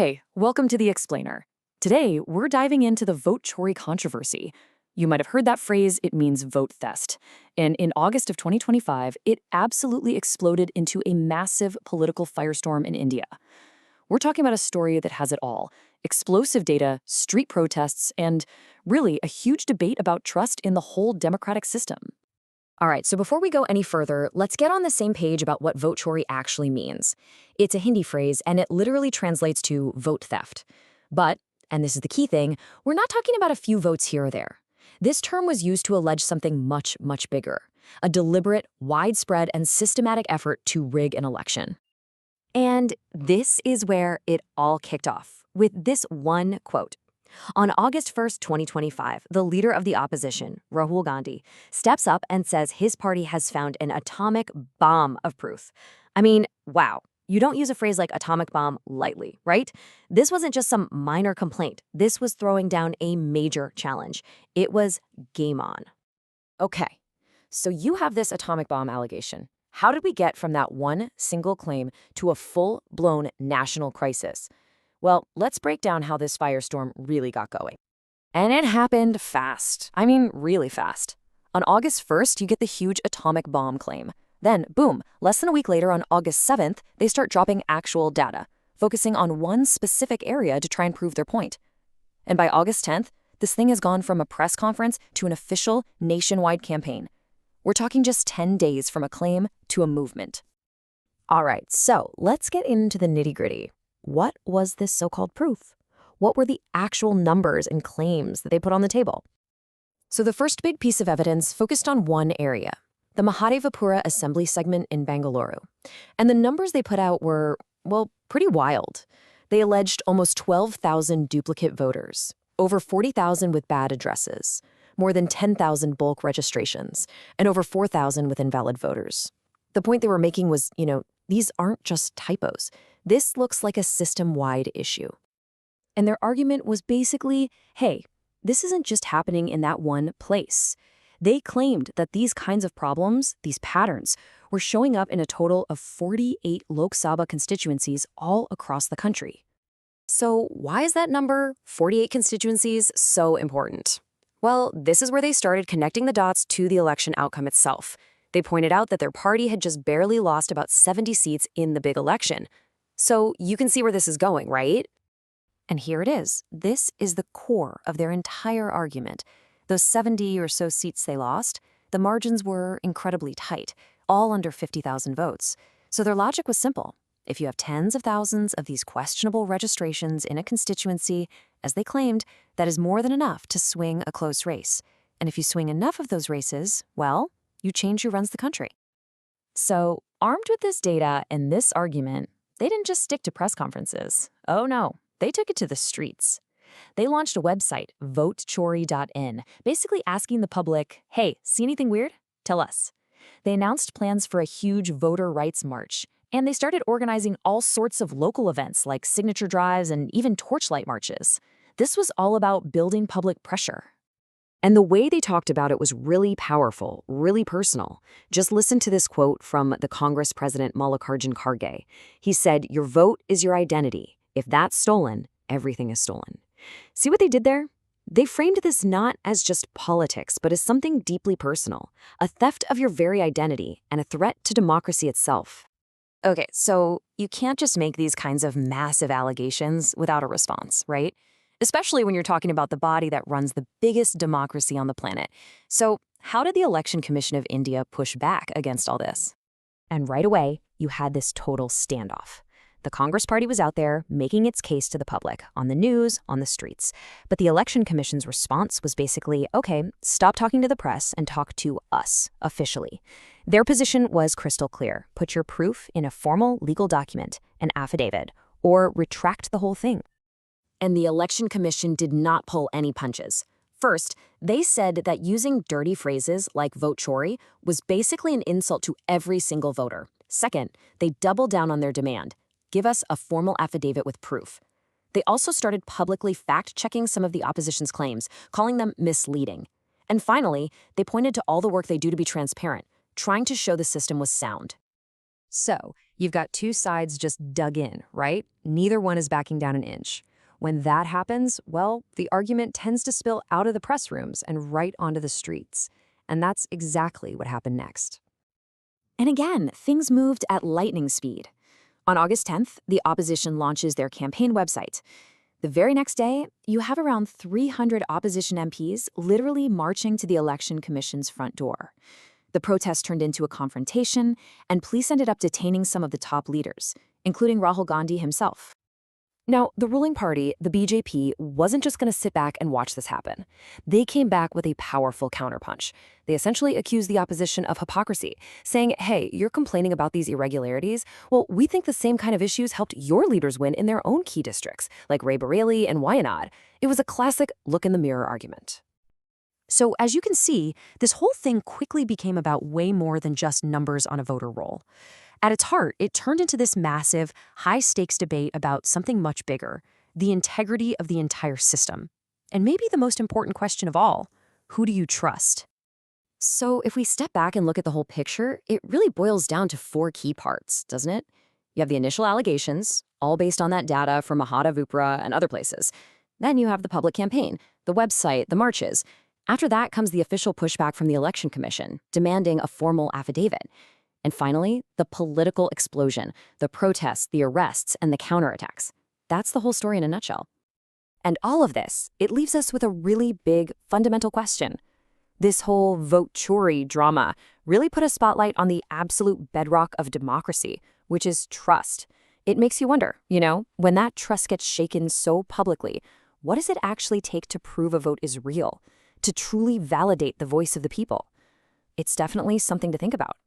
Hey, welcome to The Explainer. Today, we're diving into the vote chori controversy. You might have heard that phrase, it means vote theft. And in August of 2025, it absolutely exploded into a massive political firestorm in India. We're talking about a story that has it all: explosive data, street protests, and really a huge debate about trust in the whole democratic system. All right, so before we go any further, let's get on the same page about what vote chori actually means. It's a Hindi phrase, and it literally translates to vote theft. But, and this is the key thing, we're not talking about a few votes here or there. This term was used to allege something much, much bigger: a deliberate, widespread, and systematic effort to rig an election. And this is where it all kicked off, with this one quote. On August 1st, 2025, the leader of the opposition, Rahul Gandhi, steps up and says his party has found an atomic bomb of proof. I mean, wow. You don't use a phrase like atomic bomb lightly, right? This wasn't just some minor complaint. This was throwing down a major challenge. It was game on. Okay, so you have this atomic bomb allegation. How did we get from that one single claim to a full-blown national crisis? Well, let's break down how this firestorm really got going. And it happened fast. I mean, really fast. On August 1st, you get the huge atomic bomb claim. Then, boom, less than a week later on August 7th, they start dropping actual data, focusing on one specific area to try and prove their point. And by August 10th, this thing has gone from a press conference to an official nationwide campaign. We're talking just 10 days from a claim to a movement. All right, so let's get into the nitty-gritty. What was this so-called proof? What were the actual numbers and claims that they put on the table? So the first big piece of evidence focused on one area: the Mahadevapura assembly segment in Bengaluru. And the numbers they put out were, well, pretty wild. They alleged almost 12,000 duplicate voters, over 40,000 with bad addresses, more than 10,000 bulk registrations, and over 4,000 with invalid voters. The point they were making was, these aren't just typos. This looks like a system-wide issue. And their argument was basically, hey, this isn't just happening in that one place. They claimed that these kinds of problems, these patterns, were showing up in a total of 48 Lok Sabha constituencies all across the country. So why is that number, 48 constituencies, so important? Well, this is where they started connecting the dots to the election outcome itself. They pointed out that their party had just barely lost about 70 seats in the big election. So you can see where this is going, right? And here it is. This is the core of their entire argument. Those 70 or so seats they lost, the margins were incredibly tight, all under 50,000 votes. So their logic was simple. If you have tens of thousands of these questionable registrations in a constituency, as they claimed, that is more than enough to swing a close race. And if you swing enough of those races, well, you change who runs the country. So, armed with this data and this argument, they didn't just stick to press conferences. Oh no, they took it to the streets. They launched a website, votechori.in, basically asking the public, hey, see anything weird? Tell us. They announced plans for a huge voter rights march, and they started organizing all sorts of local events like signature drives and even torchlight marches. This was all about building public pressure. And the way they talked about it was really powerful, really personal. Just listen to this quote from the Congress President Mallikarjun Kharge. He said, "Your vote is your identity. If that's stolen, everything is stolen." See what they did there? They framed this not as just politics, but as something deeply personal, a theft of your very identity and a threat to democracy itself. Okay, so you can't just make these kinds of massive allegations without a response, right? Especially when you're talking about the body that runs the biggest democracy on the planet. So how did the Election Commission of India push back against all this? And right away, you had this total standoff. The Congress Party was out there making its case to the public, on the news, on the streets. But the Election Commission's response was basically, okay, stop talking to the press and talk to us, officially. Their position was crystal clear. Put your proof in a formal legal document, an affidavit, or retract the whole thing. And the Election Commission did not pull any punches. First, they said that using dirty phrases like vote chori was basically an insult to every single voter. Second, they doubled down on their demand. Give us a formal affidavit with proof. They also started publicly fact-checking some of the opposition's claims, calling them misleading. And finally, they pointed to all the work they do to be transparent, trying to show the system was sound. So, you've got two sides just dug in, right? Neither one is backing down an inch. When that happens, well, the argument tends to spill out of the press rooms and right onto the streets. And that's exactly what happened next. And again, things moved at lightning speed. On August 10th, the opposition launches their campaign website. The very next day, you have around 300 opposition MPs literally marching to the Election Commission's front door. The protest turned into a confrontation, and police ended up detaining some of the top leaders, including Rahul Gandhi himself. Now, the ruling party, the BJP, wasn't just going to sit back and watch this happen. They came back with a powerful counterpunch. They essentially accused the opposition of hypocrisy, saying, hey, you're complaining about these irregularities? Well, we think the same kind of issues helped your leaders win in their own key districts, like Raebareli and Wayanad. It was a classic look-in-the-mirror argument. So, as you can see, this whole thing quickly became about way more than just numbers on a voter roll. At its heart, it turned into this massive, high-stakes debate about something much bigger, the integrity of the entire system. And maybe the most important question of all, who do you trust? So if we step back and look at the whole picture, it really boils down to four key parts, doesn't it? You have the initial allegations, all based on that data from Mahadevupura and other places. Then you have the public campaign, the website, the marches. After that comes the official pushback from the Election Commission, demanding a formal affidavit. And finally, the political explosion, the protests, the arrests, and the counterattacks. That's the whole story in a nutshell. And all of this, it leaves us with a really big, fundamental question. This whole vote chori drama really put a spotlight on the absolute bedrock of democracy, which is trust. It makes you wonder, when that trust gets shaken so publicly, what does it actually take to prove a vote is real, to truly validate the voice of the people? It's definitely something to think about.